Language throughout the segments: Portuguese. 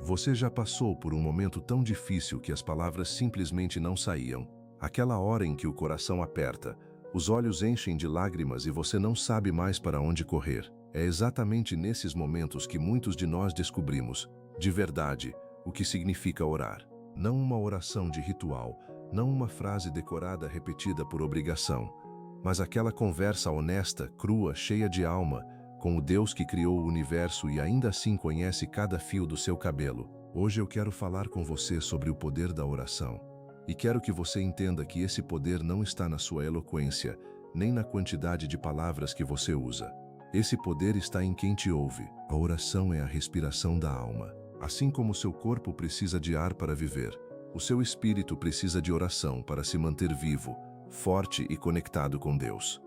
Você já passou por um momento tão difícil que as palavras simplesmente não saíam? Aquela hora em que o coração aperta, os olhos enchem de lágrimas e você não sabe mais para onde correr. É exatamente nesses momentos que muitos de nós descobrimos, de verdade, o que significa orar. Não uma oração de ritual, não uma frase decorada repetida por obrigação, mas aquela conversa honesta, crua, cheia de alma, com o Deus que criou o universo e ainda assim conhece cada fio do seu cabelo. Hoje eu quero falar com você sobre o poder da oração. E quero que você entenda que esse poder não está na sua eloquência, nem na quantidade de palavras que você usa. Esse poder está em quem te ouve. A oração é a respiração da alma. Assim como o seu corpo precisa de ar para viver, o seu espírito precisa de oração para se manter vivo, forte e conectado com Deus.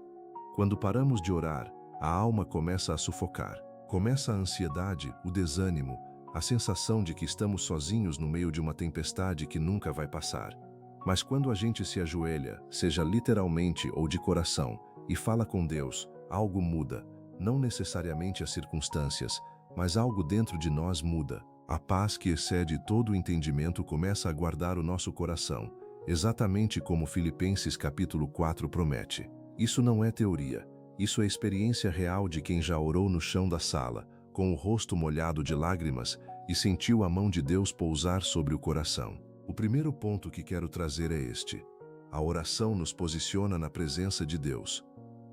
Quando paramos de orar, a alma começa a sufocar. Começa a ansiedade, o desânimo, a sensação de que estamos sozinhos no meio de uma tempestade que nunca vai passar. Mas quando a gente se ajoelha, seja literalmente ou de coração, e fala com Deus, algo muda. Não necessariamente as circunstâncias, mas algo dentro de nós muda. A paz que excede todo o entendimento começa a guardar o nosso coração, exatamente como Filipenses capítulo 4 promete. Isso não é teoria. Isso é experiência real de quem já orou no chão da sala, com o rosto molhado de lágrimas, e sentiu a mão de Deus pousar sobre o coração. O primeiro ponto que quero trazer é este. A oração nos posiciona na presença de Deus.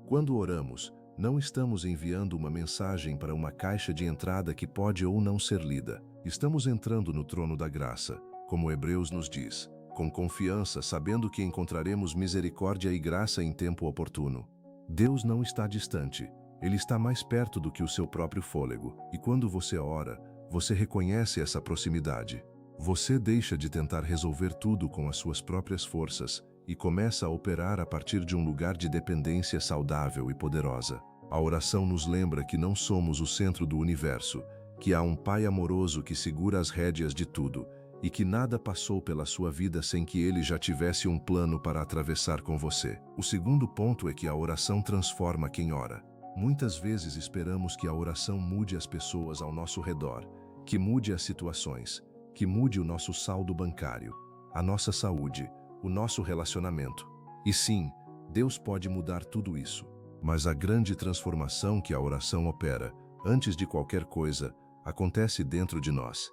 Quando oramos, não estamos enviando uma mensagem para uma caixa de entrada que pode ou não ser lida. Estamos entrando no trono da graça, como Hebreus nos diz, com confiança, sabendo que encontraremos misericórdia e graça em tempo oportuno. Deus não está distante, Ele está mais perto do que o seu próprio fôlego, e quando você ora, você reconhece essa proximidade. Você deixa de tentar resolver tudo com as suas próprias forças e começa a operar a partir de um lugar de dependência saudável e poderosa. A oração nos lembra que não somos o centro do universo, que há um Pai amoroso que segura as rédeas de tudo e que nada passou pela sua vida sem que Ele já tivesse um plano para atravessar com você. O segundo ponto é que a oração transforma quem ora. Muitas vezes esperamos que a oração mude as pessoas ao nosso redor, que mude as situações, que mude o nosso saldo bancário, a nossa saúde, o nosso relacionamento. E sim, Deus pode mudar tudo isso. Mas a grande transformação que a oração opera, antes de qualquer coisa, acontece dentro de nós.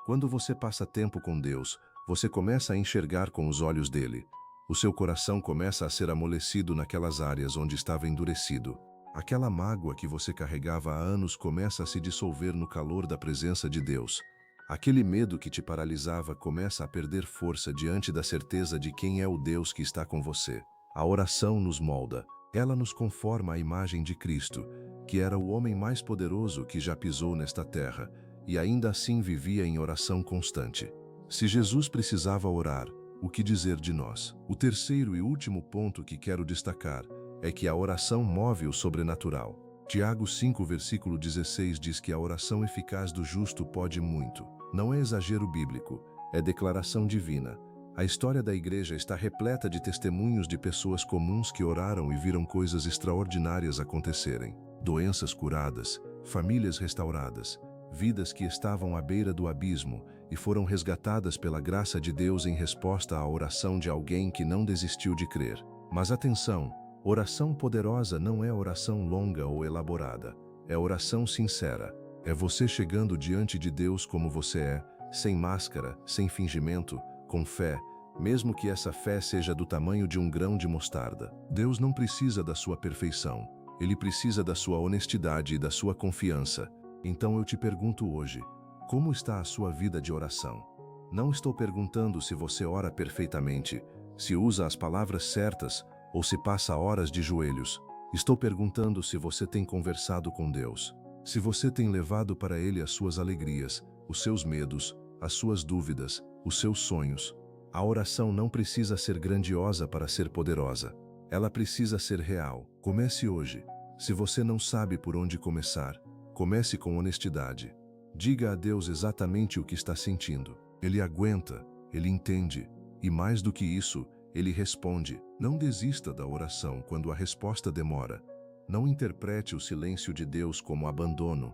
Quando você passa tempo com Deus, você começa a enxergar com os olhos dele. O seu coração começa a ser amolecido naquelas áreas onde estava endurecido. Aquela mágoa que você carregava há anos começa a se dissolver no calor da presença de Deus. Aquele medo que te paralisava começa a perder força diante da certeza de quem é o Deus que está com você. A oração nos molda. Ela nos conforma à imagem de Cristo, que era o homem mais poderoso que já pisou nesta terra, e ainda assim vivia em oração constante. Se Jesus precisava orar, o que dizer de nós? O terceiro e último ponto que quero destacar é que a oração move o sobrenatural. Tiago 5, versículo 16 diz que a oração eficaz do justo pode muito. Não é exagero bíblico, é declaração divina. A história da igreja está repleta de testemunhos de pessoas comuns que oraram e viram coisas extraordinárias acontecerem. Doenças curadas, famílias restauradas, vidas que estavam à beira do abismo e foram resgatadas pela graça de Deus em resposta à oração de alguém que não desistiu de crer. Mas atenção, oração poderosa não é oração longa ou elaborada, é oração sincera. É você chegando diante de Deus como você é, sem máscara, sem fingimento, com fé, mesmo que essa fé seja do tamanho de um grão de mostarda. Deus não precisa da sua perfeição, Ele precisa da sua honestidade e da sua confiança. Então eu te pergunto hoje, como está a sua vida de oração? Não estou perguntando se você ora perfeitamente, se usa as palavras certas ou se passa horas de joelhos. Estou perguntando se você tem conversado com Deus, se você tem levado para Ele as suas alegrias, os seus medos, as suas dúvidas, os seus sonhos. A oração não precisa ser grandiosa para ser poderosa. Ela precisa ser real. Comece hoje. Se você não sabe por onde começar, comece com honestidade. Diga a Deus exatamente o que está sentindo. Ele aguenta, Ele entende. E mais do que isso, Ele responde. Não desista da oração quando a resposta demora. Não interprete o silêncio de Deus como abandono.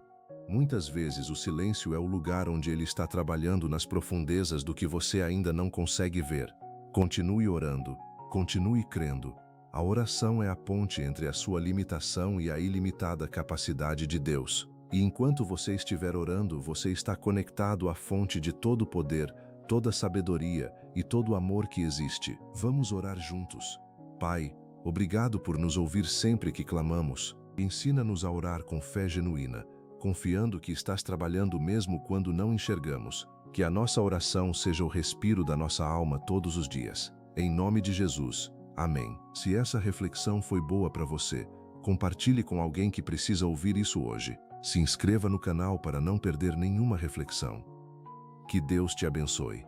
Muitas vezes o silêncio é o lugar onde Ele está trabalhando nas profundezas do que você ainda não consegue ver. Continue orando, continue crendo. A oração é a ponte entre a sua limitação e a ilimitada capacidade de Deus. E enquanto você estiver orando, você está conectado à fonte de todo o poder, toda a sabedoria e todo o amor que existe. Vamos orar juntos. Pai, obrigado por nos ouvir sempre que clamamos. Ensina-nos a orar com fé genuína, confiando que estás trabalhando mesmo quando não enxergamos. Que a nossa oração seja o respiro da nossa alma todos os dias. Em nome de Jesus. Amém. Se essa reflexão foi boa para você, compartilhe com alguém que precisa ouvir isso hoje. Se inscreva no canal para não perder nenhuma reflexão. Que Deus te abençoe.